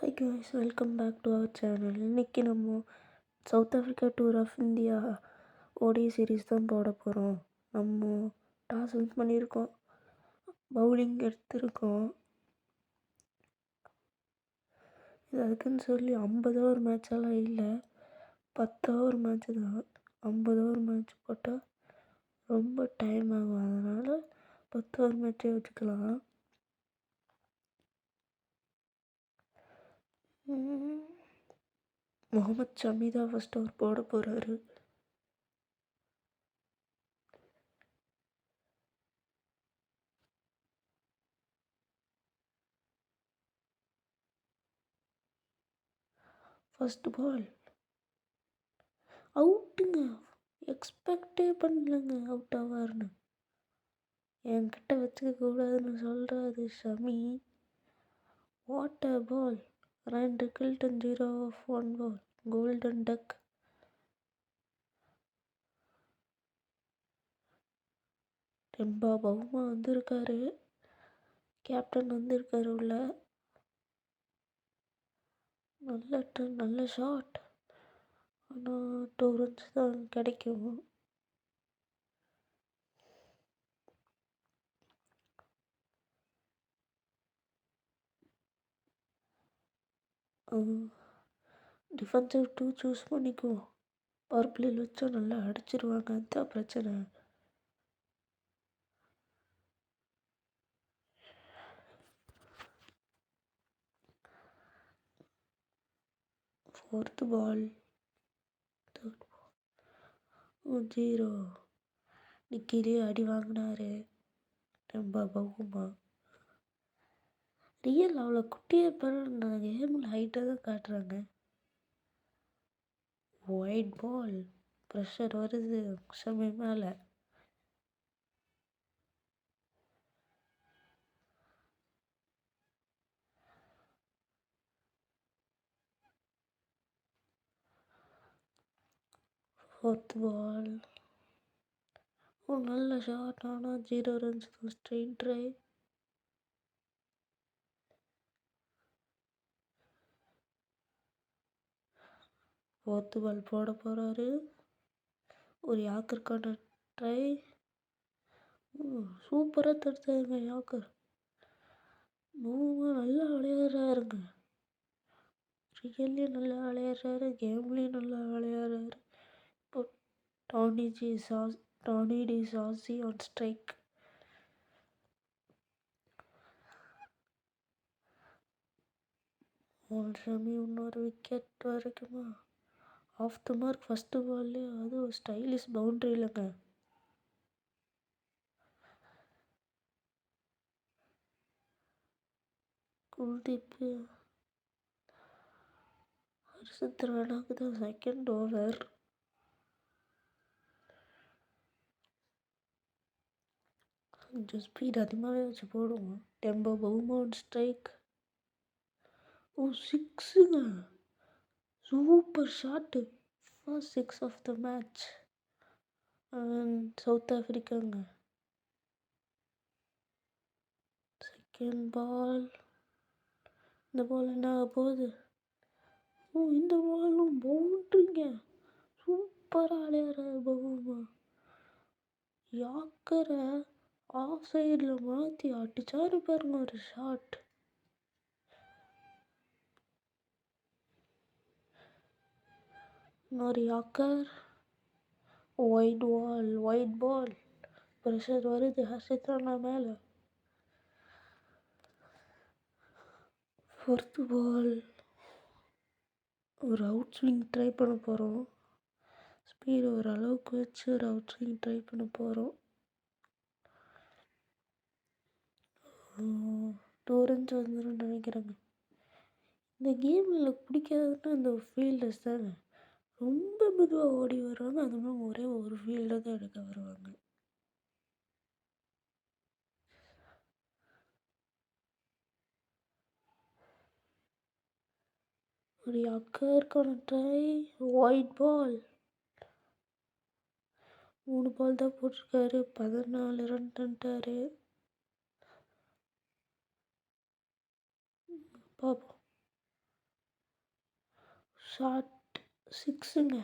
Hi guys, welcome back to our channel. இன்றைக்கி நம்ம South Africa tour of India ODI series தான் போட போகிறோம். நம்ம டாஸ் வின் பண்ணியிருக்கோம், பவுலிங் எடுத்திருக்கோம். இது அதுக்குன்னு சொல்லி 50 ஓவர் மேட்செல்லாம் இல்லை, 10 ஓவர் மேட்ச்சு தான். 50 ஓவர் மேட்ச் போட்டால் ரொம்ப டைம் ஆகும், அதனால் 10 ஓவர் மேட்சே வச்சுக்கலாம். முகமது ஷமி தான் ஃபஸ்ட் ஓவர் போட போகிறாரு. ஃபஸ்ட் பால் அவுட்டுங்க. எக்ஸ்பெக்டே பண்ணலங்க அவுட் ஆவார்னு. என்கிட்ட வச்சுக்க கூடாதுன்னு சொல்கிறாரு Shami. What a ball. Ryan Rickelton 0 of 1 ball. Golden duck. Temba Bavuma வந்திருக்காரு, கேப்டன் வந்திருக்காரு உள்ள. நல்ல ஷாட், ஆனால் 2 runs தான் கிடைக்கும். டிஃபென்சிவ் 2 சூஸ் பண்ணிக்குவோம். பவர் பிளேயில் வச்சா நல்லா அடிச்சிருவாங்க, அதுதான் பிரச்சனை. ஃபோர்த்து பால், தேர்ட் பால், 0. நிக்கிலே அடி வாங்கினாரு டெம்பா பவுமா. ரியல் அவ்வளோ குட்டியாக இருப்பாரு, கேமில் ஹைட்டாக தான் காட்டுறாங்க. ஒயிட் பால், ப்ரெஷர் வருது ஷமி மேலே. ஃபோர்த் பால், நல்ல ஷாட், ஆனால் 0 runs தான். Straight drive. ஃபோர்த்து பால் போட போகிறாரு. ஒரு யாக்கருக்கான ட்ரை. சூப்பராக தடுத்தாருங்க யாக்கர். நல்லா விளையாடுறாருங்க. ரியல்லையும் நல்லா விளையாடுறாரு, கேம்லேயும் நல்லா விளையாடுறாரு. இப்போ டானி டி சாசி ஆன் ஸ்ட்ரைக். ஷமி இன்னொரு விக்கெட் வரைக்குமா? ஆஃப் த மார்க் ஃபஸ்ட்டு பால்லே, அது ஒரு ஸ்டைலிஷ் பவுண்ட்ரி இல்லைங்க. குல்தீப் ஹர்ஷத் ராணாவுக்கு தான் செகண்ட் ஓவர். கொஞ்சம் ஸ்பீட் அதிகமாகவே வச்சு போடுவோம். Temba Bavuma on strike. 6ங்க. Super shot. First 6 of the match. South ஆஃப்ரிக்காங்க. Second ball. இந்த பால் என்ன ஆக போகுது? இந்த பாலும் பவுண்ட்ரிங்க. சூப்பராக விளையாடுறாரு பவுமா. யாக்கரை ஆஃப் சைடில் மாற்றி அடிச்சாரு பாருங்க ஒரு ஷாட். இன்னொரு யாக்கர். White ball. ப்ரெஷர் வருது ஹர்ஷத் ராணா மேலே. ஃபோர்த்து பால், ஒரு அவுட் ஸ்விங் ட்ரை பண்ண போகிறோம். ஸ்பீடு ஓரளவுக்கு வச்சு ஒரு அவுட் ஸ்விங் ட்ரை பண்ண போகிறோம். 2 runs வந்துடும் நினைக்கிறேங்க. இந்த கேமில் பிடிக்காதுன்னா இந்த ஃபீல்டர்ஸ் தாங்க. ரொம்ப மெதுவாக ஓடி வருவாங்க, அதுவும் ஒரே ஒரு ஃபீல்டை தான் எடுக்க வருவாங்க. ஒரு யாக்கருக்கான ட்ரை. White ball. 3 பால் தான் போட்டிருக்காரு, 14 ரன் பண்ணிட்டாரு. பார்ப்போம். ஷாட் 6ங்க.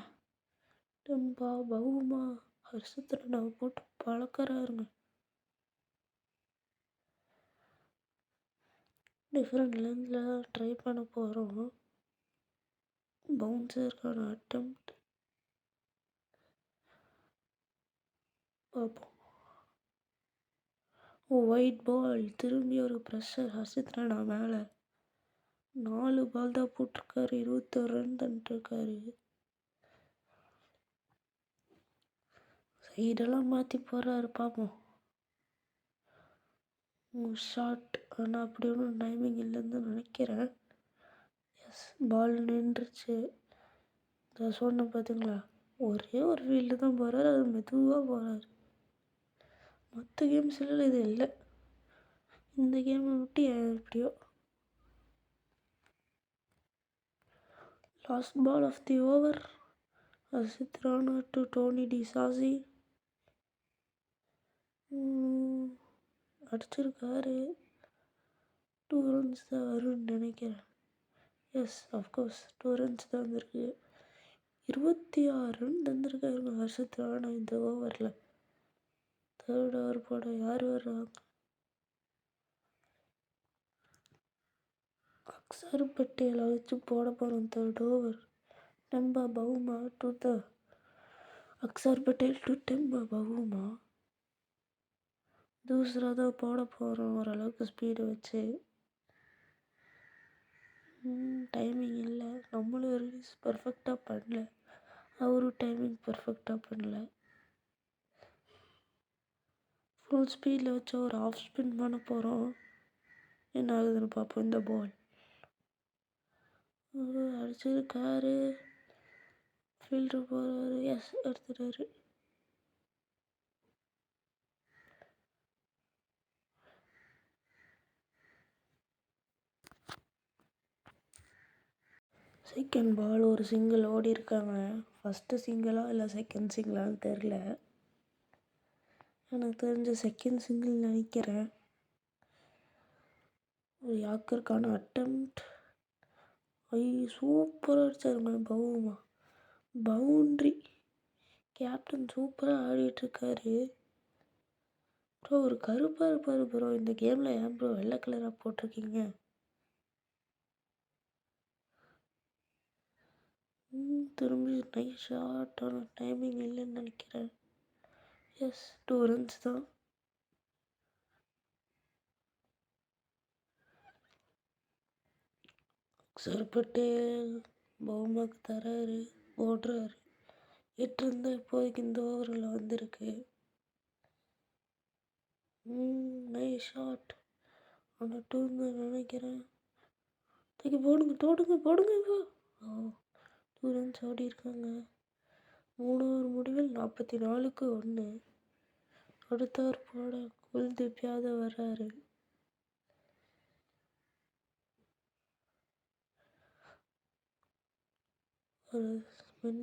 டெம்பா பவுமா ஹர்ஷத் ராணாவை போட்டு பழக்கறாருங்க. டிஃப்ரெண்ட் லென்ஸில் தான் ட்ரை பண்ண போகிறோம். பவுன்சருக்கான அட்டெம்ப்ட் பார்ப்போம். White ball. திரும்பி ஒரு ப்ரெஷர் ஹர்ஷத் ராணா மேலே. 4 பால் தான் போட்டிருக்காரு, 21 ரன் தந்துருக்காரு. சைடெல்லாம் மாற்றி போடுறாரு, பார்ப்போம். ஷாட் ஆனால் அப்படி ஒன்றும் டைமிங் இல்லைன்னு நினைக்கிறேன். எஸ், பால் நின்றுச்சு. நான் சொன்னேன் பார்த்தீங்களா, ஒரே ஒரு ஃபீல்டு தான் போகிறாரு, அது மெதுவாக போகிறாரு. மற்ற கேம்ஸ்லாம் இது இல்லை. இந்த கேமை விட்டு எப்படியோ. Last ball of the over. Harshit Rana to Tony de Zorzi. அடிச்சிருக்காரு. 2 runs தான் வரும்னு நினைக்கிறேன். எஸ், அஃப்கோர்ஸ் 2 runs தான் வந்திருக்கு. 26 ரன் தந்திருக்காருங்க ஹர்ஷத் ராணா இந்த ஓவரில். 3rd ஓவர் போட யார் வர்றாங்க? அக்சர் பட்டேலை வச்சு போட போகிறோம் 3rd over. Temba Bavuma to the Axar Patel to Temba Bavuma. Doosra தான் போட போகிறோம் ஓரளவுக்கு ஸ்பீடு வச்சு. டைமிங் இல்லை. நம்மளும் ரிலீஸ் பர்ஃபெக்டாக பண்ணல, அவரும் டைமிங் பர்ஃபெக்டாக பண்ணல. ஃபுல் ஸ்பீடில் வச்சு ஒரு ஆஃப் ஸ்பின் பண்ண போகிறோம். என்ன ஆகுதுன்னு பார்ப்போம். இந்த பால் அடிச்சிருக்காரு. ஃபீல்டர் போகிறாரு. எஸ், எடுத்துட்டாரு. செகண்ட் பால் ஒரு சிங்கிள் ஓடி இருக்காங்க. ஃபஸ்ட்டு சிங்கிளா இல்லை செகண்ட் சிங்கிளான்னு தெரில. எனக்கு தெரிஞ்ச செகண்ட் சிங்கிள் நினைக்கிறேன். ஒரு யாக்கருக்கான அட்டெம்ப்ட். சூப்பராக அடிச்சாருங்க பவுமா. பவுண்ட்ரி. கேப்டன் சூப்பராக ஆடிட்டுருக்காரு. ப்ரோ ஒரு கருப்பாக இருப்பார் ப்ரோ. இந்த கேமில் ஏன் ப்ரோ வெள்ளை கலராக போட்டிருக்கீங்க? திரும்பி நைஸ் ஷாட். ஆனால் டைமிங் இல்லைன்னு நினைக்கிறேன். எஸ், 2 runs தான். அக்சர் பட்டேல் பவுமாக்கு தராரு, ஓடுறாரு. 8 run தான் இப்போதைக்கு இந்த ஓவரில் வந்திருக்கு. Nice shot. ஆனால் 2 தான் நினைக்கிறேன். தூக்கி போடுங்க போடுங்க போடுங்க. ஓ, 2 runs ஓடி இருக்காங்க. 3 ஓவர் முடிவில் 44க்கு 1. அடுத்த ஓவர் போட குல்தீப் யாதவ் வர்றாரு. ஒரு ஸ்பின்.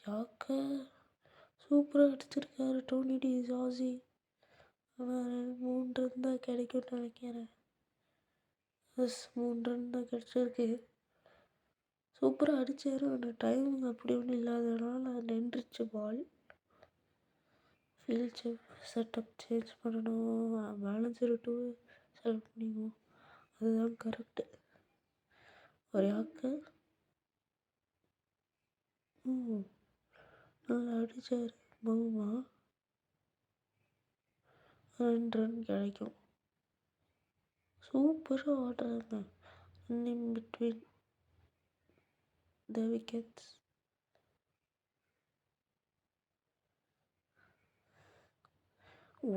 யாக்கர் சூப்பராக அடிச்சிருக்காரு டோனி டிசாசி. ஆனால் 3 run தான் கிடைக்கும்னு நினைக்கிறேன். எஸ், 3 run தான் கிடச்சிருக்கு. சூப்பராக அடித்தார். ஆனால் டைமிங் அப்படி ஒன்றும் இல்லாததுனால நின்றுச்சு பால். ஃபீல்ட் செட்டப் சேஞ்ச் பண்ணணும். பேலன்ஸர் 2 செலக்ட் பண்ணிக்குவோம், அதுதான் கரெக்டு. ஒரு யாக்கர் நல்லா அடித்தார் பவுமா. 2 run கிடைக்கும். சூப்பராக ஆடுறாங்க. In between the wickets.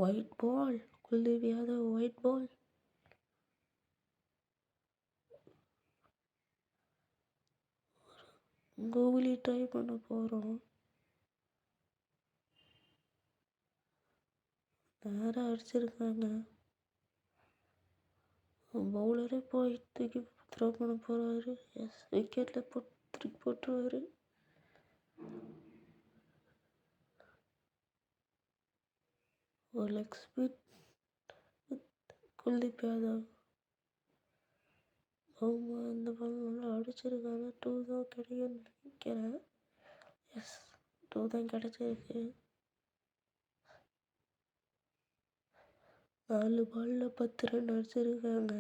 Wide ball. Kuldeep Yadav wide ball. Googly try பண்ண போகிறோம். நேராக அடிச்சிருக்காங்க. பவுலரே போய் தூக்கி த்ரோ பண்ண போகிறாரு. எஸ், விக்கெட்டில் தூக்கி போட்டுருவாரு. ஒரு லெக் ஸ்பின் குல்தீப் யாதவ். ஆமாம், இந்த பால் நல்லா அடிச்சிருக்காங்க. 2 தான் கிடைக்கும்னு நினைக்கிறேன். எஸ், 2 தான் கிடச்சிருக்கு. 4 பாலில் 10 ரன் அடிச்சிருக்காங்க.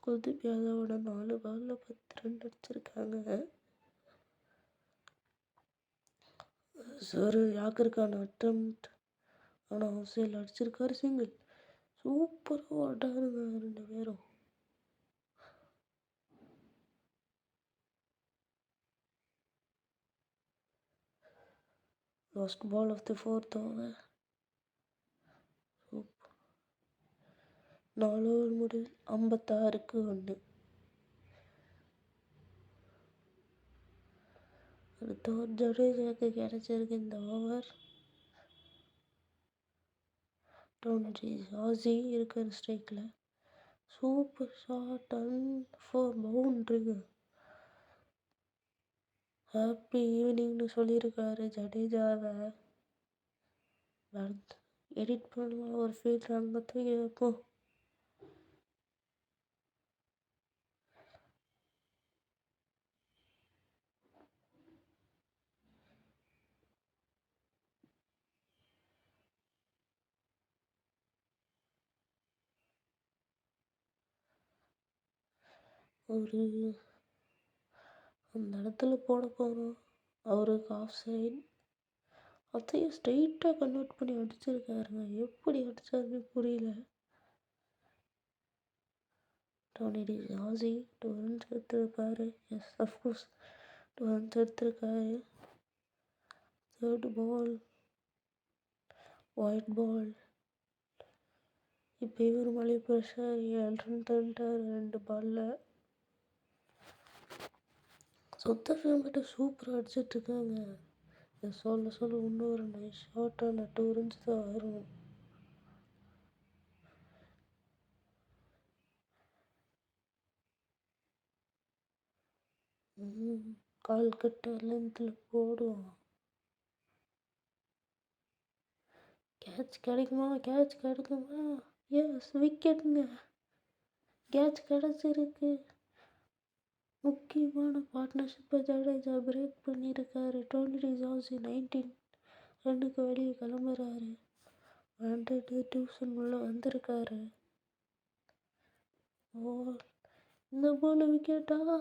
குல்தீப் யாதவோட 4 பாலில் 10 ரன் அடிச்சிருக்காங்க. ஒரு யாக்கருக்கான அட்டம்ப்ட், ஆனால் ஆஃப் சைடில் அடிச்சிருக்காரு சிங்கிள். சூப்பராக ஆட்டாருங்க 2 பேரும். Last ball of the 4th over. 4 over முடிவில் 56க்கு 1. அடுத்த ஓவர் ஜடேஜாவுக்கு கிடைச்சிருக்கு இந்த ஓவர். டோனி ஆசி இருக்கிற ஸ்ட்ரைக்கில் சூப்பர் ஷாட் அண்ட் 4 பவுண்ட்ரிங்க. ஹாப்பி ஈவினிங்னு சொல்லியிருக்காரு ஜடேஜாவை. எடிட் பண்ணலாம் ஒரு ஃபீல்ட் அங்கே தூக்கி வைப்போம். ஒரு அந்த இடத்துல போட போகிறோம். அவருக்கு ஆஃப் சைட் அதையும் ஸ்ட்ரெயிட்டாக கன்வெர்ட் பண்ணி அடிச்சிருக்காருங்க. எப்படி அடித்தாருன்னு புரியல. டோனி ஆசி 2 runs எடுத்திருக்காரு. எஸ், அஃப்கோர்ஸ் 2 runs எடுத்திருக்காரு. 3rd பால் ஒயிட் பால். இப்போ இவர் மழை ப்ரெஷர் 7 ரன் தந்துட்டார் 2 பாலில். சொத்த ஃபேமிலிட்ட சூப்பராக அடிச்சிட்ருக்காங்க. சொல்ல இன்னொரு நைஸ் ஷார்ட்டான 2 runs தான் வரும். கால் கட்ட லென்த்தில் போடுவோம். கேட்ச் கிடைக்குமா? எஸ், விக்கெட்டுங்க. கேட்ச் கிடச்சிருக்கு. முக்கியமான பார்ட்னர்ஷிப்பை ஜடேஜா பிரேக் பண்ணியிருக்காரு. டோனி ஆசி 19 ரன்னுக்கு வெளியே கிளம்புறாரு. ஆண்ட்ரூ டியூசன் உள்ள வந்திருக்காரு. இந்த பால் விக்கெட்டா?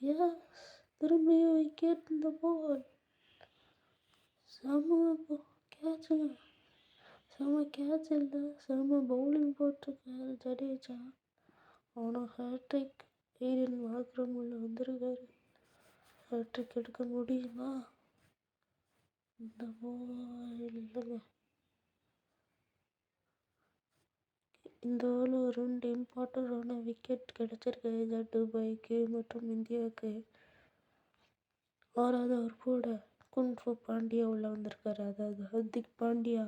எஸ், திரும்பியும் விக்கெட். இந்த பால் செம கேட்சுங்க. செம கேட்ச் இல்லை, செம பவுலிங் போட்டிருக்காரு ஜடேஜா. ஆனால் ஹேட்ரிக். எய்டன் மார்க்ரம் உள்ள வந்திருக்காரு. ஹேட்ரிக் எடுக்க முடியுமா? இந்த பால் இல்லைங்க. இந்த பால் ஒரு 2 இம்பார்ட்டண்டான விக்கெட் கிடச்சிருக்கு துபாய்க்கு மற்றும் இந்தியாவுக்கு. 6வது ஓவர் போட குன்ஃபு பாண்டியா உள்ள வந்திருக்காரு. அதாவது Hardik Pandya.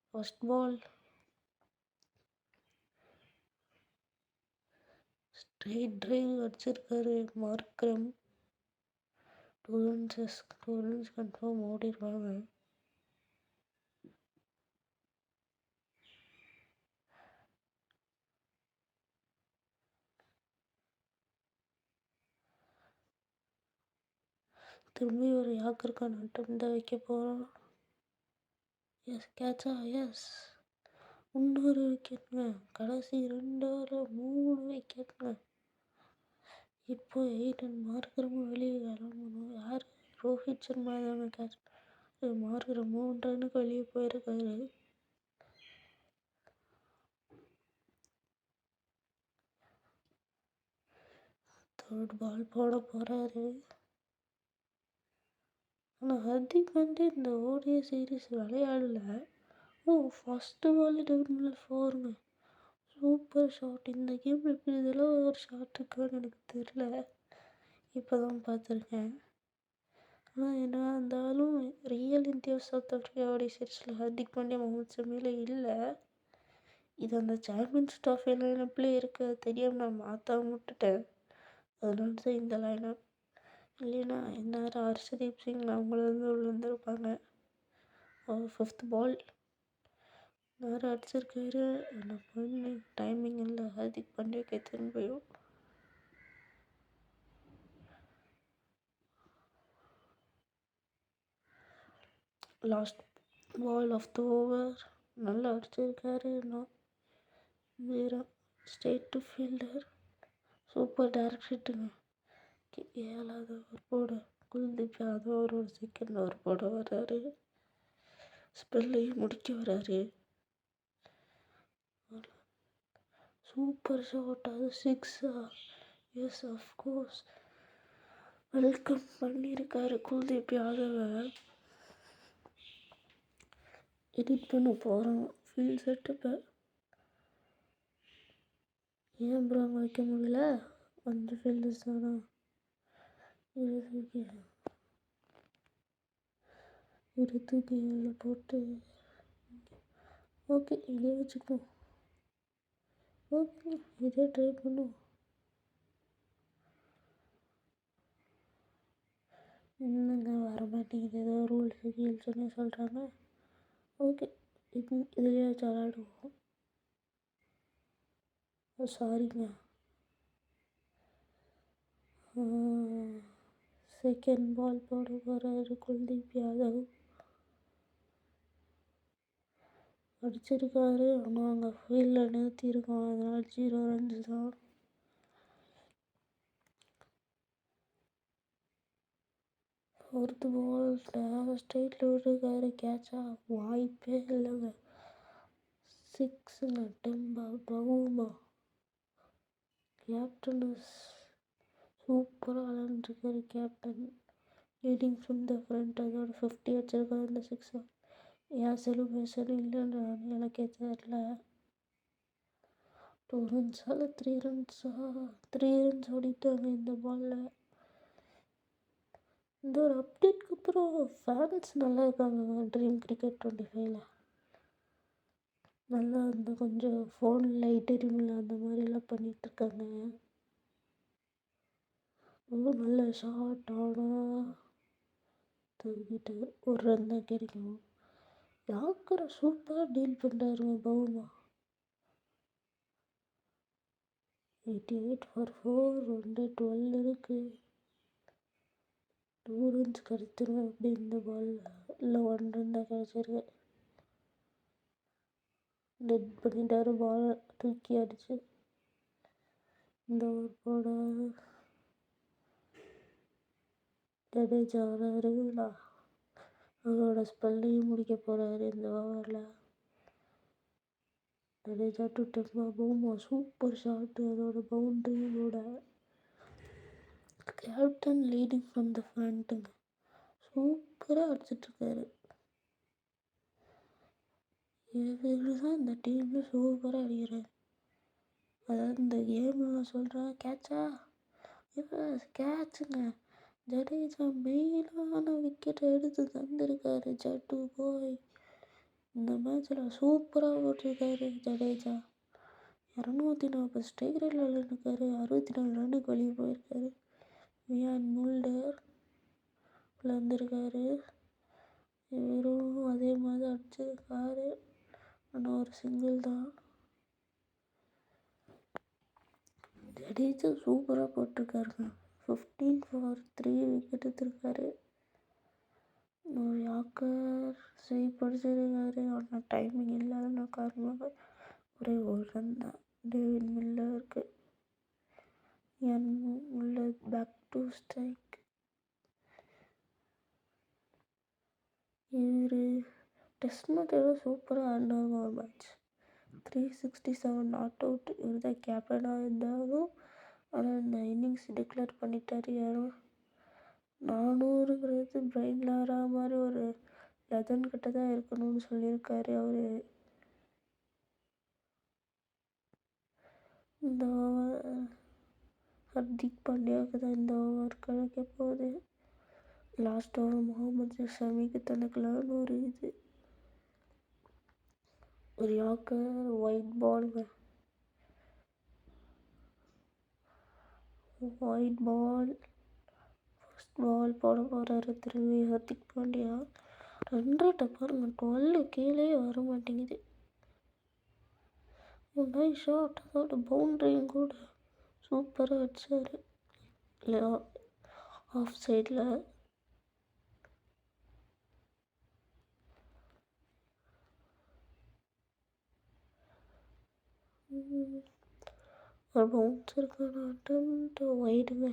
First ball straight drive அடிச்சிருக்காரு மார்க்ரம். 2 runs கன்ஃபார்ம் ஓடிடுவாங்க. திரும்பி ஒரு யாக்கருக்கான அட்டம் தான் வைக்க போகிறோம். எஸ், கேட்சா? எஸ், இன்னொரு விக்கெட்டுங்க. கடைசி 2 ஓவரில் 3 விக்கெட்டுங்க. இப்போ எய்டன் மார்க்ரமும் வெளியே கிளம்பணும். யார்? ரோஹித் சர்மா தாங்க கேட்ச். மார்க்ரம் 3 ரன்னுக்கு வெளியே போயிருக்காரு. தேர்ட் பால் போட போகிறாரு. ஆனால் ஹர்திக் இந்த ஓடிஐ சீரீஸ் விளையாடல. ஃபஸ்ட்டு பால் டெபியூட்டில் 4ங்க. Super shot. இந்த கேம் எப்படி இதெல்லாம் ஒரு ஷாட் இருக்கான்னு எனக்கு தெரில. இப்போ தான் பார்த்துருக்கேன். ஆனால் என்ன இருந்தாலும் real India south Africa ODI சீரீஸில் ஹர்திக் பாண்டியா முகமது ஷமியில் இல்லை. இது அந்த சாம்பியன்ஸ் ட்ராஃபி லைனப்லேயே இருக்க தெரியாமல் நான் மாற்ற விட்டுட்டேன். அதனால தான் இந்த லைனப். இல்லைன்னா இந்நேரம் ஹர்ஷதீப் சிங் அவங்கள உள்ள வந்துருப்பாங்க. 5th பால். வேறு அடிச்சிருக்காரு. ஆனால் பண்ணு டைமிங் இல்லை. ஹார்திக் பாண்டியாக்கு எத்தனை போயும் last ball of the over நல்லா அடிச்சிருக்காரு. நான் வேறு ஸ்டேட் டு ஃபீல்டர் சூப்பர் டேரக்டருங்க. 7வது ஓவர் போட குல்தீப் யாதவ் ஒரு செகண்ட் ஓவர் போட வர்றாரு. ஸ்பெல்லையும் முடிக்க வர்றாரு. Super shot. அது 6. எஸ் அஃப்கோர்ஸ் வெல்கம் பண்ணியிருக்காரு குல்தீப் யாதவை. எடிட் பண்ண போகிறோம் ஃபீல்ட் செட்டப்பை. ஏன் ப்ரோ அங்கே வைக்க முடியல? அந்த ஃபீல்டர்ஸ் தானா இரு தூக்கி அதில் போட்டு. ஓகே இதே வச்சுக்குவோம். ஓகே இதே ட்ரை பண்ணுவோம். என்னங்க வர மாட்டேங்குது. ஏதோ ரூல்ஸு கீல்ஸுன்னு சொல்கிறாங்க. ஓகே இதுலேயே வச்சு விளாடுவோம். சாரிங்க. செகண்ட் பால் போட போகிறாரு குல்தீப் யாதவ். அடிச்சிருக்காரு. ஆனால் அங்கே ஃபீல்டில் நிறுத்தியிருக்கோம். அதனால் 0 ரன்ஸ் தான். ஃபோர்த்து பால் ஸ்ட்ரைட்டில் விட்டுருக்காரு. கேட்சா வாய்ப்பே இல்லைங்க. 6ங்க. டெம்பா பவுமா கேப்டன் சூப்பராக விளாண்டுருக்காரு. Captain leading from the front. அதோட 50 வச்சிருக்காரு. இந்த 6 ஏன் செலிப்ரேஷன் இல்லைன்னு எனக்கே தெரியல. 2 ரன்ஸால் 3 ரன்ஸா 3 ரன்ஸ் ஓடிட்டாங்க இந்த பாலில். இந்த ஒரு அப்டேட்க்கு அப்புறம் ஃபேன்ஸ் நல்லா இருக்காங்க. ட்ரீம் கிரிக்கெட் 25ல் நல்லா இந்த கொஞ்சம் ஃபோன் லைட் எரியுமில்ல அந்த மாதிரிலாம் பண்ணிகிட்ருக்காங்க. ரொம்ப நல்ல ஷார்ட். ஆனால் தூக்கிட்டு ஒரு ரன் தான் கிடைக்கும். யாக்கரை சூப்பராக டீல் பண்ணுறாருங்க பவுமா. 88 ஃபார் 4. 12 இருக்குது. 2 ரன்ஸ் கிடைச்சிருங்க. அப்படி இந்த பாலில் இல்லை 1 ரன் தான் கிடச்சிருக்கு. டெட் பண்ணிட்டாரு பால் தூக்கி அடிச்சு. இந்த ஓவர் போட ஜடேஜா வராருங்களா. அவரோட ஸ்பெல்லையும் முடிக்க போகிறாரு இந்த ஓவரில். Jadeja to Temba Bavuma super shot. அதோட பவுண்ட்ரியோட. கேப்டன் லீடிங் ஃப்ரம் த ஃப்ரண்ட்டுங்க. சூப்பராக அடிச்சிட்ருக்காரு. இவர் தான் இந்த டீமில் சூப்பராக அடிக்கிறார். அதாவது இந்த கேமில் நான் சொல்கிறேன் கேட்சா கேட்சுங்க. ஜடேஜா மெயினான விக்கெட்டை எடுத்து தந்திருக்காரு. ஜட்டு போய் இந்த மேட்ச்சில் சூப்பராக போட்டிருக்காரு ஜடேஜா. 240 ஸ்ட்ரைக் ரேட்டில் விளையாண்டுருக்காரு. 64 ரன்னுக்கு வெளியே போயிருக்காரு. வியான் முல்டர் வந்திருக்காரு. இவரும் அதே மாதிரி அடிச்சிருக்காரு. ஆனால் ஒரு சிங்கிள் தான். ஜடேஜா சூப்பராக போட்டிருக்காருங்க. 15 ஃபார் 3 விக்கெட் எடுத்திருக்காரு. ஒரு யாக்கர் சேவ் படிச்சிருக்காரு. ஆனால் டைமிங் இல்லாத காரணமாக ஒரே ஒரு ரன் தான் டேவிட் மில்லருக்கு. என் மில்லர் பேக் டு ஸ்ட்ரைக். இவர் டெஸ்ட் மேட்சோட சூப்பராக ஆடினாங்க ஒரு மேட்ச். 367 not out. இவர் தான் கேப்டனாக இருந்தாலும் ஆனால் இந்த இன்னிங்ஸ் டிக்ளேர் பண்ணிட்டார். யாரும் 400ங்கிறது பிரைன் லாரா மாதிரி ஒரு லெஜண்ட் கிட்ட தான் இருக்கணும்னு சொல்லியிருக்காரு அவர். இந்த ஓவர் ஹர்திக் பாண்டியாவுக்கு தான் இந்த ஓவர் கிடைக்க போகுது. லாஸ்ட் ஓவர் முகமது ஷமிக்கு தனக்குலான்னு ஒரு இது ஒரு யாக்கர் ஒயிட் பாலுங்க. ஒயிட் பால் ஃபர்ஸ்ட் பால் போட போகிறாரு திரும்பி ஹர்திக் பாண்டியா. 100 பாருங்க 12 கீழே வர மாட்டேங்குது. Nice shot. அதோட பவுண்ட்ரியும் கூட சூப்பராக அடிச்சார். இல்லை, ஆஃப் சைடில். ஒரு பவுன்சருக்கான அட்டெம்ப்ட் ஒயிடுங்க.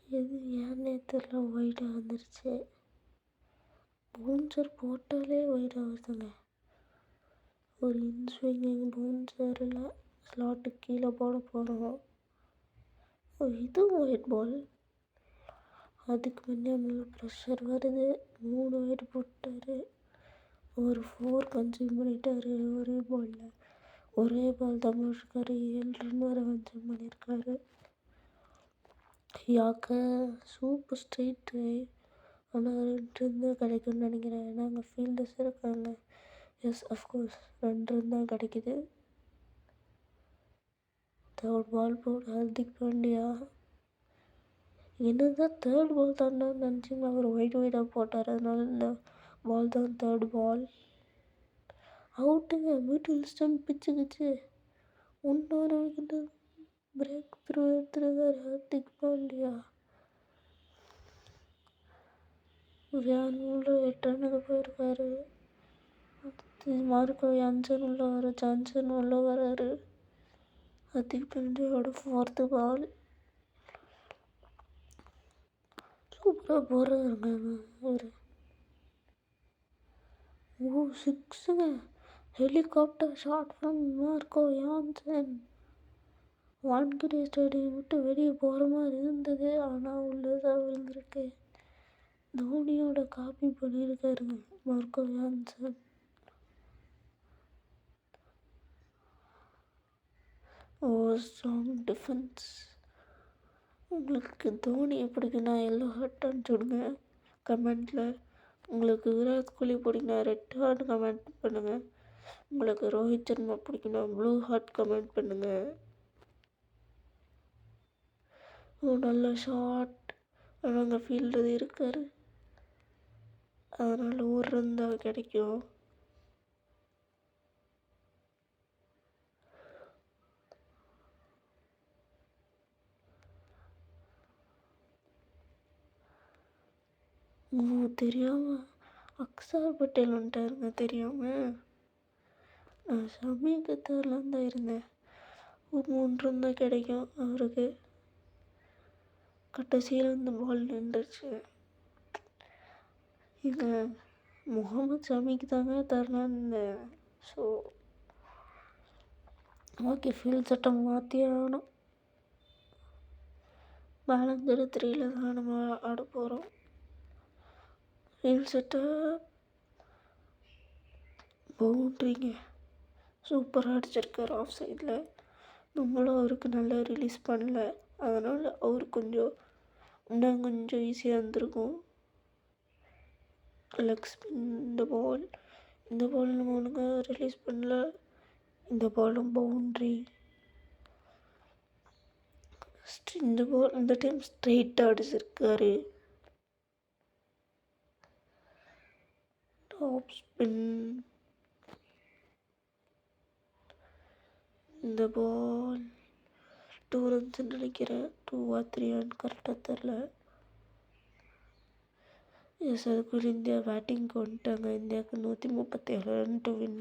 எது ஏன்னே தெரில, ஒயிடாக வந்துருச்சு. பவுன்சர் போட்டாலே ஒயிடாக வருதுங்க. ஒரு இன்ஸ்விங்கிங் பவுன்சரில் ஸ்லாட்டுக்கு கீழே போட போகிறோம். இதுவும் ஒயிட் பால். அதுக்கு முன்னே நம்மளுக்கு ப்ரெஷர் வருது. 3 ஒயிட் போட்டார். ஒரு 4 கன்சியூம் பண்ணிட்டாரு ஒரே பாலில். ஒரே பால் தான் போட்டிருக்காரு. 7 ரன் வரை கன்சியூம் பண்ணியிருக்காரு. யாக்க சூப்பர் ஸ்ட்ரைட்டு. ஆனால் 2 ரன் தான் கிடைக்கும்னு நினைக்கிறேன். ஏன்னா அங்கே ஃபீல்டர்ஸ் இருக்காங்க. எஸ், அஃப்கோர்ஸ் 2 ரன் தான் கிடைக்குது. தேர்ட் பால் போட ஹர்திக் பாண்டியா. என்னதான் தேர்ட் பால் தானே நினச்சிங்க, அவர் ஒயிடாக போட்டார். அதனால இந்த பால் தான் தேர்ட் பால். அவுட்டுங்க. மிடில் ஸ்டம்ப் பிச்சுக்கிச்சு. இன்னொரு விக்கெட்டு பிரேக் த்ரூ எடுத்துருக்காரு ஹர்திக் பாண்டியா. உள்ள 8 ரன்னுக்கு போயிருக்காரு. மார்க்கோ யான்சன் உள்ள வர, ஜான்சன் உள்ள வராரு. Hardik பாண்டியாவோட 4th ball. சூப்பராக போடுறாருங்க அவர். 6ங்க. Helicopter shot from Marco Jansen. Wankhede stadium விட்டு வெளியே போகிற மாதிரி இருந்தது. ஆனால் உள்ளதாக விழுந்திருக்கு. தோனியோட காப்பி பண்ணியிருக்காருங்க மார்க்கோ யான்சன். Strong defence. உங்களுக்கு தோனியை பிடிக்குன்னா எல்லோ ஹார்ட் அனுப்பிச்சுடுங்க கமெண்டில். உங்களுக்கு விராட் கோலி பிடிக்குன்னா ரெட் ஹார்ட் கமெண்ட் பண்ணுங்கள். உங்களுக்கு ரோஹித் சர்மா பிடிக்குன்னா ப்ளூ ஹார்ட் கமெண்ட் பண்ணுங்கள். நல்ல ஷாட். ஆனால் அங்கே ஃபீல்டர் இருக்கார். அதனால் ஒரு ரன் தான் கிடைக்கும். தெரியாமல் அக்ஷர் பட்டேல் வந்துட்டாருங்க. தெரியாமல் நான் சமீபத்தில் தான் இருந்தேன். ஒரு 3 ரன் தான் கிடைக்கும் அவருக்கு. கடைசியில் இந்த பால் நின்றுச்சு. இங்கே முகமது ஷமிக்கு தாங்க தரலான்னு இருந்தேன். ஸோ ஓகே, ஃபீல்ட் சட்டம் மாற்றி ஆகணும். பேலன்ஸ் 3ல் தான் நம்ம ஆட போகிறோம். ஃபீல்ட் செட்டப் பவுண்ட்ரிங்க. சூப்பராக அடிச்சிருக்காரு ஆஃப் சைடில். நம்மளும் அவருக்கு நல்லா ரிலீஸ் பண்ணல. அதனால் அவருக்கு இன்னும் கொஞ்சம் ஈஸியாக இருந்திருக்கும். Leg spin. இந்த பால் நம்ம ஒழுங்காக ரிலீஸ் பண்ணல. இந்த பாலும் பவுண்ட்ரி. இந்த பால் இந்த டைம் ஸ்ட்ரெயிட்டாக அடிச்சிருக்காரு. Top spin. இந்த பால் 2 runs நினைக்கிறேன். 2 or 3 கரெக்டாக தெரில. எஸ், அதுக்குள்ள இந்தியா பேட்டிங்க்கு வந்துட்டாங்க. இந்தியாவுக்கு 137 run to win.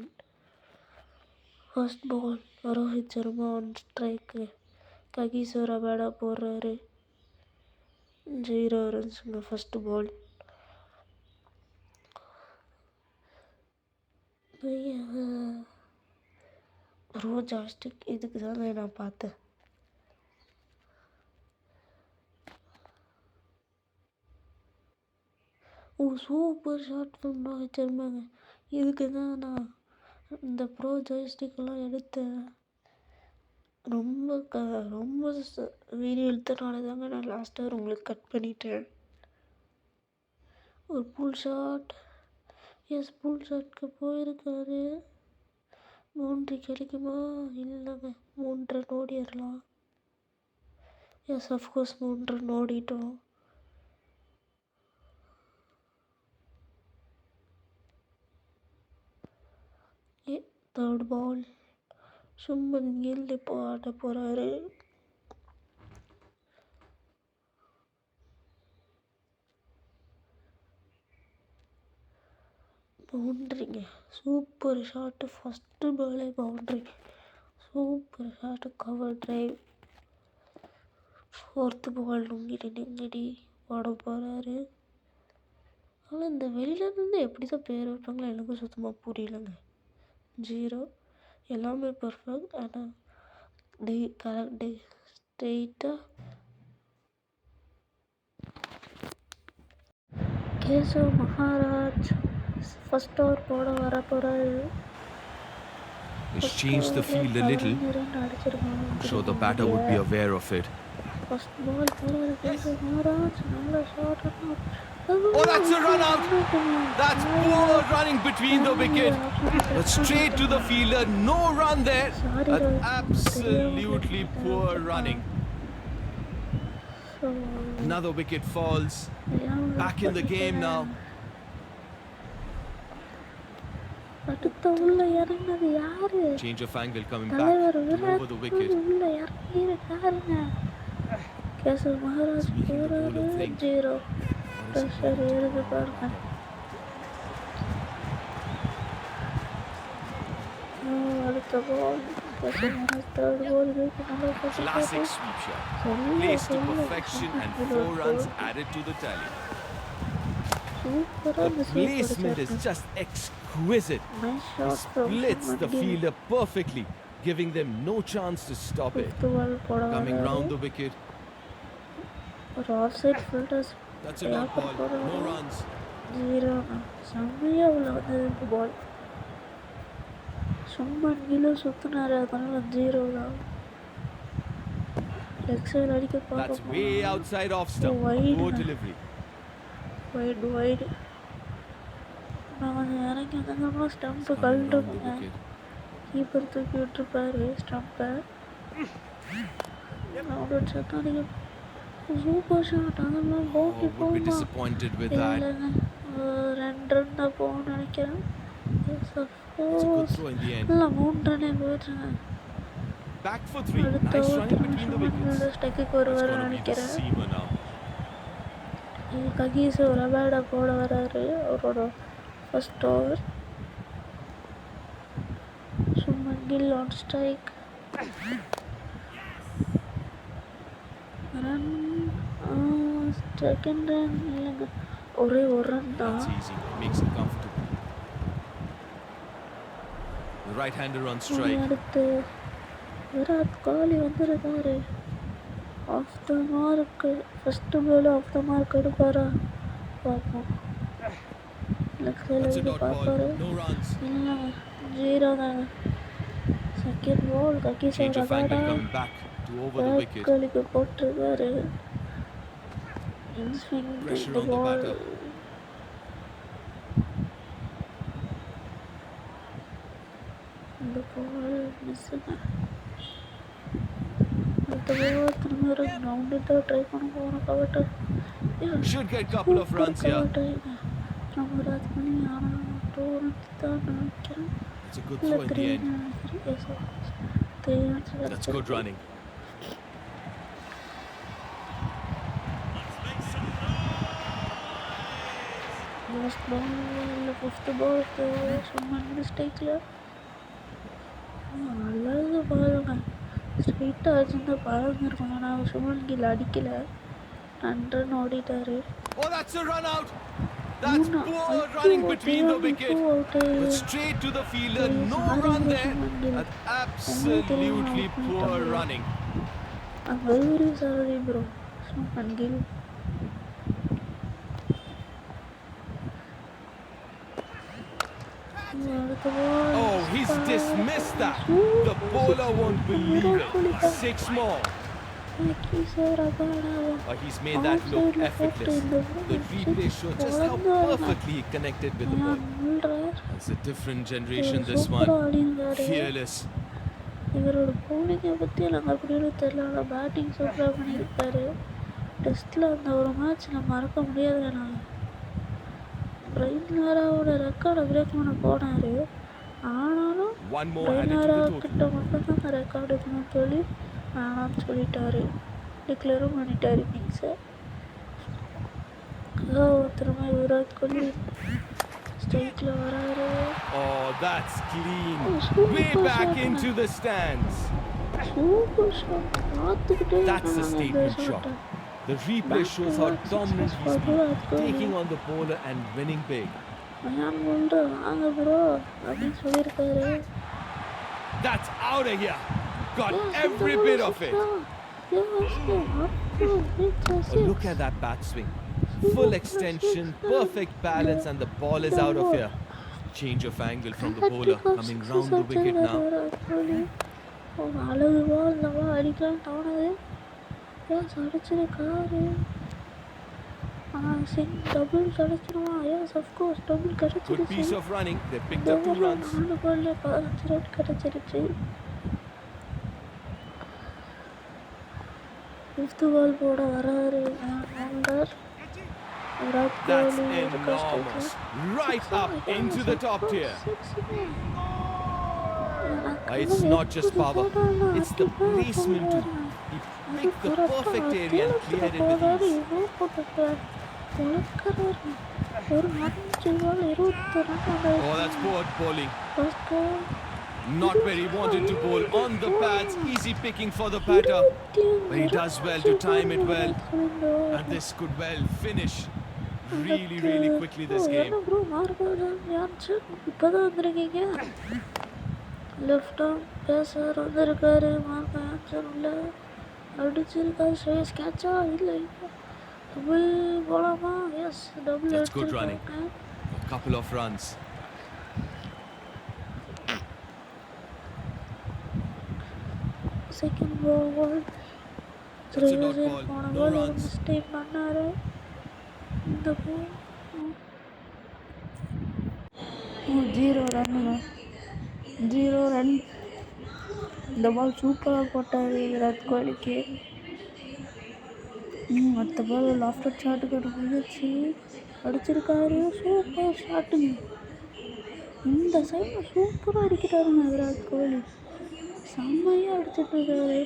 First ball Rohit Sharma on strike. Kagiso Rabada போடுறாரு. 0 ரன்ஸுங்க ஃபர்ஸ்ட் பால். ப்ரோ ஜாஸ்டிக் இதுக்கு தாங்க நான் பார்த்தேன். சூப்பர் ஷாட் ஃப்ரம் ரோஹித் சர்மாங்க. இதுக்கு தான் நான் இந்த ப்ரோ ஜாய்ஸ்டிக்கெல்லாம் எடுத்தேன். ரொம்ப வீடியோ எடுத்தனால தாங்க நான் லாஸ்ட்டாக உங்களுக்கு கட் பண்ணிட்டேன். ஒரு புல் ஷாட். எஸ், புல் ஷாட்க்கு போயிருக்காரு. பவுண்ட்ரி கிடைக்குமா? இல்லைங்க. 3 ரன் ஓடிடலாம். எஸ், அஃப்கோர்ஸ் 3 ரன் ஓடிட்டோம். தேர்ட் பால் சும்மன் கில் இப்போ ஆட போகிறாரு. பவுண்ட்ரிங்க, சூப்பர் ஷாட்டு, ஃபஸ்ட்டு பாலே boundary, super shot, cover drive. 4th ball Ngidi போட போகிறாரு. ஆனால் இந்த வெளியிலேருந்து எப்படி தான் பேர் வைப்பாங்களோ எனக்கு சுத்தமாக புரியலைங்க. 0 எல்லாமே பர்ஃபெக்ட். ஆனால் கரெக்ட் ஸ்ட்ரெயிட்டாக கேசவ் மகாராஜ் ஃபர்ஸ்ட் ஓவர் போட வர போகிறாரு. It's changed the field a little, so the batter would be aware of it. First ball போகிறாரு கேசவ் மகாராஜ். நல்ல shot. Oh, that's a run out. That's poor running between the wicket. But straight to the fielder. No run there. That's absolutely poor running. Another wicket falls. Back in the game now. அடுத்த உள்ள இறங்கினது யாரு? Change of angle coming back over the wicket. உள்ள இறங்கிருக்காருங்க. கேசவ் மகாராஜ் போறாரு. 0 pressure ஏறுது பாருங்க. அடுத்த ball Keshav Maharaj third ball Classic sweep shot. Placed to perfection and 4 runs added to the tally. The placement is just exquisite. He splits the fielder perfectly, giving them no chance to stop it. Coming round the wicket. Offside filters. That's a dot ball. No runs. 0. செம்மையா உள்ள வந்தது பால். Shubman kill சுத்தினாரு, அதனால 0 தான். Leg side அடிக்க பார்க்க. That's way outside off stump. Poor delivery. Wide. நான் இறங்கி வந்ததுக்கப்புறம் ஸ்டம்ப் கழட்டுங்க. கீப்பர் தூக்கி விட்டுருப்பாரு ஸ்டம்பை. அவுட் ஷாட் அடிக்க. Super shot. அதெல்லாம் பவுண்டரி போகுமா? Disappointed with that. 2 ரன் தான் போகும்னு நினைக்கிறேன். It's a good throw in the end. இல்லை 3 ரன்னே போயிடுச்சுங்க. Back for 3. Nice running between the wickets. ஸ்டெக்குக்கு வருவாருன்னு நினைக்கிறேன். ககீஸ் ரபாடா போட வராரு. அவரோட first over. Shubman Gill on strike. Run second run இல்லைங்க, ஒரே ஒரு ரன் தான். அடுத்து விராட் கோலி வந்துருக்காரு. Off the mark. First ball of the mark எடுப்பாரா பார்ப்போம். லெக் சைடில் பார்ப்பாரு. இல்லை 0 தாங்க. Second ball Kagiso Rabada Virat கோலிக்கு போட்டிருக்காரு. இன்ஸ்விங் இந்த பால். இந்த பால் மிஸ்ஸுங்க. திரும்ப ஒரு கிரவுண்டு தான் ட்ரை பண்ண போகிறோம். கவட்டை ரமராஜ் பண்ணி ஆனால் 2 runs தான் நினைக்கிறேன். இல்லை 3 runs. லாஸ்ட் பால் இல்லை 5th பால் சும்மன் மிஸ்டேக்கில் நல்லது பாருங்க. ஸ்ட்ரெயிட்டாக அடிச்சிருந்தா பழங்க இருக்கும். ஆனால் சும்மன் கில் அடிக்கலை. 2 ரன் ஓடிட்டாரு. That's poor running between the wicket. But straight to the fielder. No run there. That's absolutely poor running. I'm very sorry, bro. Suman Gill. Oh, he's dismissed that. The bowler won't believe it. 6 more. He's made that look effortless. The replay shows just how perfectly he connected with the ball. It's a different generation, this one. Fearless. இவரோட பவுலிங்கை பற்றி எனக்கு அப்படின்னு தெரியல. Batting சூப்பராக பண்ணியிருக்காரு. டெஸ்ட்டில் அந்த ஒரு மேட்ச்சில் மறக்க முடியாது என்னால். பிரைன் லாராவோட ரெக்கார்டை பிரேக் பண்ண போனார். ஆனாலும் One more added to ரெய்னாரா the total. கிட்ட மட்டும்தான் ரெக்கார்டு இருக்குன்னு சொல்லி வேணாம்னு சொல்லிட்டாரு. டிக்ளேரும் பண்ணிட்டாரு இன்னிங்ஸை. திரும்ப விராட் கோலி ஸ்ட்ரைக்கில் வராரு. Oh, that's clean. Super Way back shot, into the stands. Super shot. பார்த்துக்கிட்டே That's a statement shot. The replay shows how dominant he's been, taking on the bowler and winning big. மயான் கொண்டு வாங்க ப்ரோ அப்படின்னு சொல்லியிருக்காரு. That's out of here. Got every bit of it. Look at that back swing. Full extension, perfect balance, and the ball is out of here. Change of angle from the bowler, coming round the wicket now. அழகு பால் நம்ம அடிக்கலாம் தோணுது. அடிச்சிருக்காரு. சிங் double கிடைச்சிருமா? Yes of course double Good கிடைச்சிருச்சு. piece of running. They picked up 2 runs. 4 பால்ல 15 run கிடைச்சிருச்சு. 5th பால் போட வராரு allrounder Virat That's Kohli. enormous. Right up into the top tier. It's not just power, it's the placement too. He picked the perfect area and cleared it with ease. ஒரு 5 ball 20 run. Oh, that's poor bowling. First ball Not where he wanted to bowl. On the pads, easy picking for the batter. But he does well to time it well. And this could well finish really, really quickly this game. என்ன bro Marco Jansen இப்போதான் வந்திருக்கீங்க. Left arm pacer வந்திருக்காரு. Marco Jansen உள்ள அடிச்சிருக்காரு. ஸ்ரேயஸ் கேட்சா? இல்லை இல்லை. Double போலாமா? Yes double. That's good running. A couple of runs. Second ball That's a dot ball. போன No பால் ஒரு runs. மிஸ்டேக் பண்ணாரு. இந்த பால் 0 ரன்னுங்க. 0 ரன். இந்த பால் சூப்பராக போட்டார் விராட் கோலிக்கு. மற்ற பால் லாஃப்டர் ஷாட்டுக்கு ஒரு முயற்சி அடிச்சிருக்காரு. சூப்பர் ஷாட்டுங்க. இந்த சைடில் சூப்பராக அடிக்கிறாருங்க விராட் கோலி. செம்மையாக அடிச்சிட்டு இருக்காரு.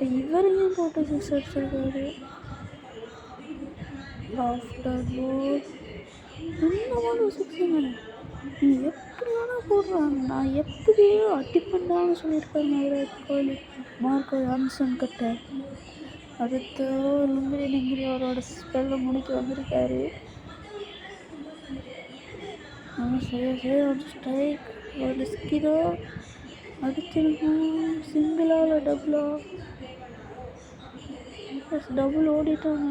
இவரையும் போட்டு 6 அடிச்சிருக்காரு. லாஃப்டர் பால். இந்த பால் 6ங்க. நீ எப்படி வேணால் போடுறாங்க. நான் எப்படியோ அடிப்பண்டான்னு சொல்லியிருக்காருங்க விராட் கோலி மார்கன் ஜான்சன் கிட்ட. அடுத்து லுங்கிரி நெங்கிரி அவரோட ஸ்பெல்லை முடிக்க வந்திருக்காரு. ஸ்ட்ரைக் ஒரு ரிஸ்கிதோ அடிச்சிருக்கோம். சிங்கிளா இல்லை டபுளா? எஸ் டபுள் ஓடிட்டோங்க.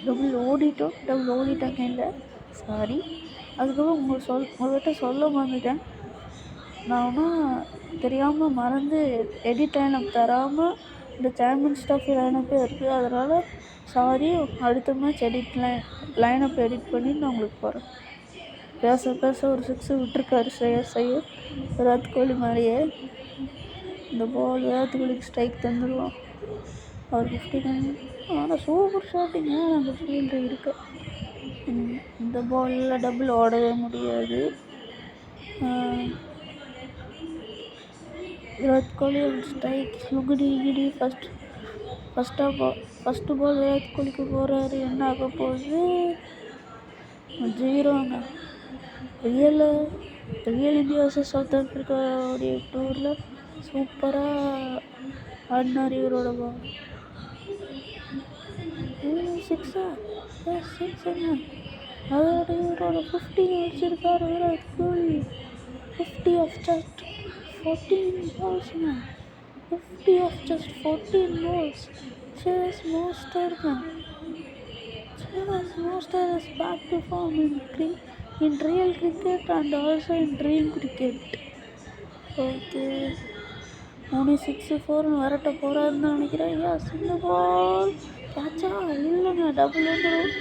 டபுள் ஓடிட்டாங்க. இல்லை சாரி. அதுக்கப்புறம் உங்கள்கிட்ட சொல்ல மறந்துட்டேன். நான் ஒன்றும் தெரியாமல் மறந்து எடிட் லைனப் தராமல் இந்த சாம்பியன்ஸ் ட்ராஃபி லைனப்பே இருக்குது. அதனால் சாரி. அடுத்த மேட்ச் லைனப் எடிட் பண்ணி நான் உங்களுக்கு போகிறேன். பேச ஒரு 6 விட்டுருக்காரு ஸ்ரேயஸ் ஐயர் விராட் கோலி மாதிரியே. இந்த பால் விராட் கோலிக்கு ஸ்ட்ரைக் தந்துடுவோம். அவர் 59. ஆனால் சூப்பர் ஷாட்டிங்க அந்த ஃபீல்டு இருக்கு. இந்த பாலில் டபுள் ஓடவே முடியாது. விராட் கோலி ஸ்ட்ரைக். லுகிடி ஃபஸ்ட்டு பால் விராட் கோலிக்கு போகிறாரு. என்ன ஆக போகுது? 0ங்க. ரியல் இந்தியா vs சவுத் ஆஃப்ரிக்காவுடைய டூரில் சூப்பராக ஆடினார் இவரோட பால். 6 6ங்க. அதோட இவரோட 50 அடிச்சிருக்காரு விராட் கோலி. 50 ஆஃப் ஜஸ்ட் 14 balls-ங்க. 50 of just 14 balls. Chase Monster is back to form in real cricket and also in dream cricket. Okay 3 6 4 வரட்ட போகிறாருன்னு நினைக்கிறேன். எஸ் இந்த பால் கேட்சா? இல்லைங்க டபுள் வந்துடும்.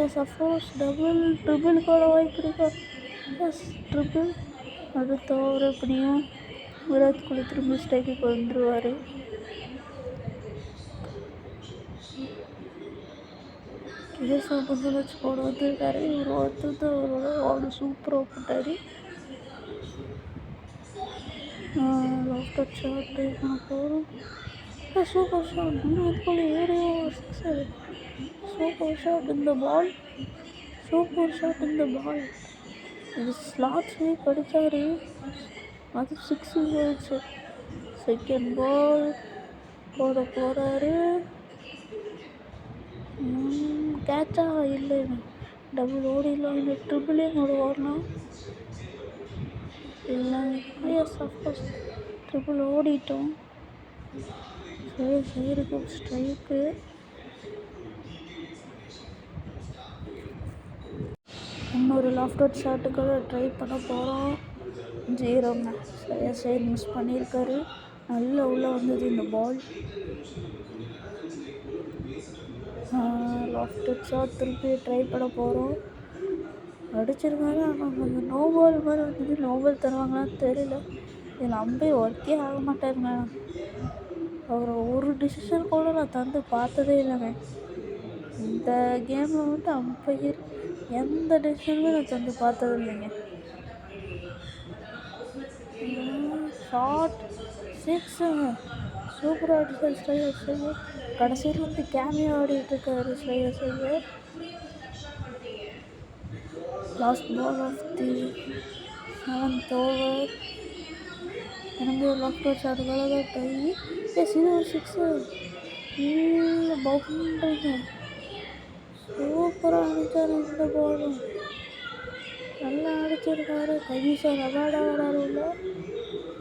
S of course double. ட்ரிபிள் கூட வாய்ப்பு இருக்கா? S triple. அடுத்த ஓவர் எப்படியும் விராட் கோலி திரும்பி ஸ்ட்ரைக்குக்கு வந்துடுவார். கேசவ பசங்க போட வந்துருக்காரு. இவர் ஒருத்தர் அவரோட ஆடு சூப்பராக போட்டார். லாஃப்டர் ஷாட் ட்ரை பண்ண போகிறோம். Super shot. Virat Kohli area sixer. Super shot இந்த பால். சூப்பர் ஷாட் இந்த பால். இது ஸ்லாட் ஸ்வீப் அடித்தார். அது 6 போயிடுச்சு. செகண்ட் பால் போட போகிறாரு. கேட்சா இல்லைங்க. டபுள் ஓடிடலாம். இந்த ட்ரிபிளையும் ஒரு ஓடலாம் இல்லை. எஸ் அஃப்கோர்ஸ் ட்ரிபிள் ஓடிட்டோம். சரி சைடுக்கு ஸ்ட்ரைக்கு. இன்னொரு லாஃப்டர் ஷாட்டுக்காக ட்ரை பண்ண போகிறோம். 0ங்க. சரியா சைடு மிஸ் பண்ணியிருக்காரு. நல்லா உள்ளே வந்தது இந்த பால். லாஃப்டர் ஷாட் திருப்பி ட்ரை பண்ண போகிறோம். அடிச்சிருக்காரு. ஆனால் அந்த நோ பால் மாதிரி வந்தது. நோ பால் தருவாங்களான்னு தெரியல. இதில் அம்பையர் ஒர்க்கே ஆக மாட்டாருங்க. அவர் ஒரு டிசிஷன் கூட நான் தந்து பார்த்ததே இல்லைங்க. இந்த கேமில் வந்து அம்பையர் எந்த டிசிஷனுமே நான் தந்து பார்த்தது இல்லைங்க. ஷார்ட் 6ங்க. சூப்பராக அடிச்சார் ஸ்ரேயஸ் ஐயர். கடைசியில் வந்து கேமியா ஆடிட்டுருக்காரு Shreyas Iyer. Last ball of the 7th over. எனக்கு லாஃப்டர் ஷாட்டுக்காக தான் ட்ரை. எஸ் இது ஒரு 6 இல்லை பவுண்டரிங்க. சூப்பராக அடித்தார் இந்த பாலும். நல்லா அடிச்சிருக்காரு. கைவிசார் அவார்டாக வராரு உள்ள.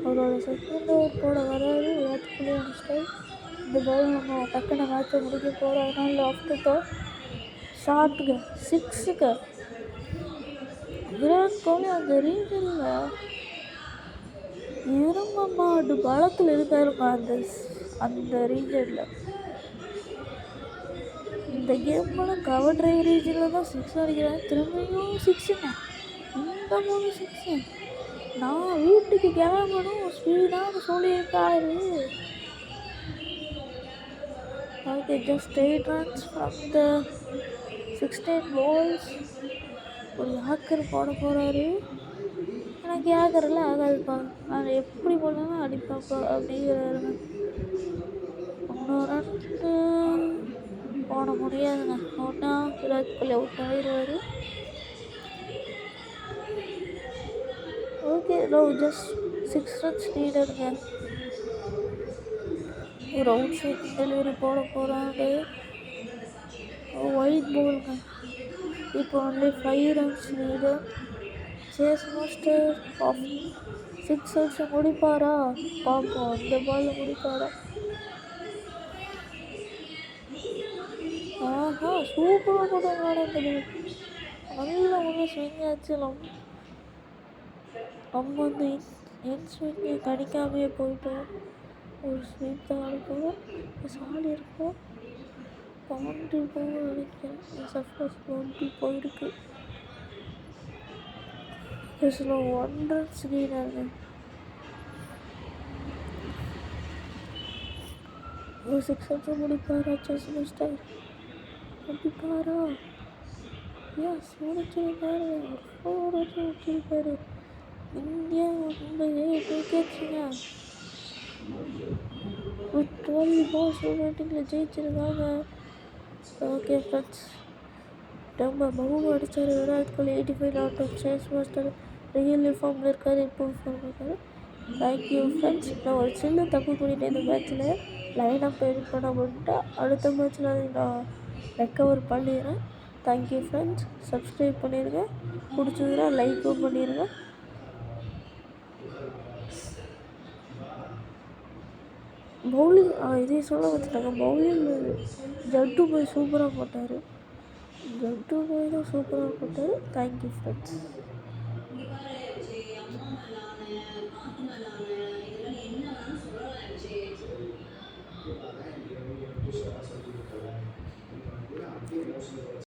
அவரோட செகண்ட் ஓவர் போட வராரு. விராட் கோலி அடிச்சிட்டாரு. இந்த பால் நம்ம டக்குன்னு மேட்சை முடிக்க போகிறோம். அதனால லாஃப்டர் தான் ஷாட்டுங்க 6க்கு. விராட் கோலி அந்த ரீஜனில் எரும மாடு பலத்தில் இருக்காருமா. அந்த ரீஜனில் இந்த கேமில் கவர் டிரைவ் ரீஜனில் தான் 6 அடிக்கிறாங்க. திரும்பியும் 6ங்க. இந்த 3 6. நான் வீட்டுக்கு கிளம்பணும் ஸ்பீடாக சொல்லியிருக்காரு. Okay just 8 runs from the 16 balls. ஒரு யாக்கர் போட போகிறாரு. எனக்கு யாக்கரெல்லாம் ஆகாதுப்பா. நான் எப்படி போடலாம் அடிப்பாப்பா அப்படிங்கிறாருங்க. 3 run போட முடியாதுங்க. ஒன்றா விராட் கோலி அவுட் ஆகிடுவார். ஓகே நோ ஜஸ்ட் 6 runs நீடடுங்க. ஒரு அவுட் சைட் டெலிவரி போட போகிறாரு. ஒயிட் பாலுங்க. இப்போ only 5 runs need. Chase master of 6 runs முடிப்பாரா பார்ப்போம். இந்த பால் முடிப்பாரா? ஆஹா சூப்பராக கூட நடந்தது. நல்லா ஒன்று ஸ்விங் ஆச்சு. நம்ம வந்து என் ஸ்விங்கை கடிக்காமையே போயிட்டோம். ஒரு ஸ்விங் தான் அடிப்போம். சாலி இருக்கும். பவுண்ட்ரி போகும் நினைக்கிறேன். சஃப்கோர்ஸ் பவுண்ட்ரி போயிருக்கு. இதில் 1 runs கீழாங்க. ஒரு 6 runs முடிப்பாரா செஸ் மாஸ்டர்? முடிப்பாரா? எஸ் முடிச்சிருக்காரு. ஒரு 4 runs முடிச்சிருக்காரு. இந்தியா வந்து 8 விக்கெட்ஸுங்க. ஒரு 12 balls பேட்டிங்கில் ஜெயிச்சிருக்காங்க. ஓகே ஃப்ரெண்ட்ஸ், நம்ம பவுல் அடித்தார் Virat Kohli 85 not out. Chase master real ஃபார்மில் இருக்கார். இப்போ ஃபார்ம் இருக்கார். Thank you friends. நான் ஒரு சின்ன தப்பு பண்ணிட்டேன் இந்த மேட்ச்சில். லைனாக எடிட் பண்ண முடிட்டா அடுத்த மேட்ச்சில் அதை நான் ரெக்கவர் பண்ணிடுறேன். Thank you friends. சப்ஸ்கிரைப் பண்ணிடுங்க. பிடிச்சதுன்னா லைக்கும் பண்ணிடுங்க. பவுலிங் இதையும் சொல்ல வச்சுட்டாங்க. பவுலிங் ஜட்டு பாய் சூப்பராக போட்டார். ஜட்டு பாய் தான் சூப்பராக போட்டார். Thank you friends.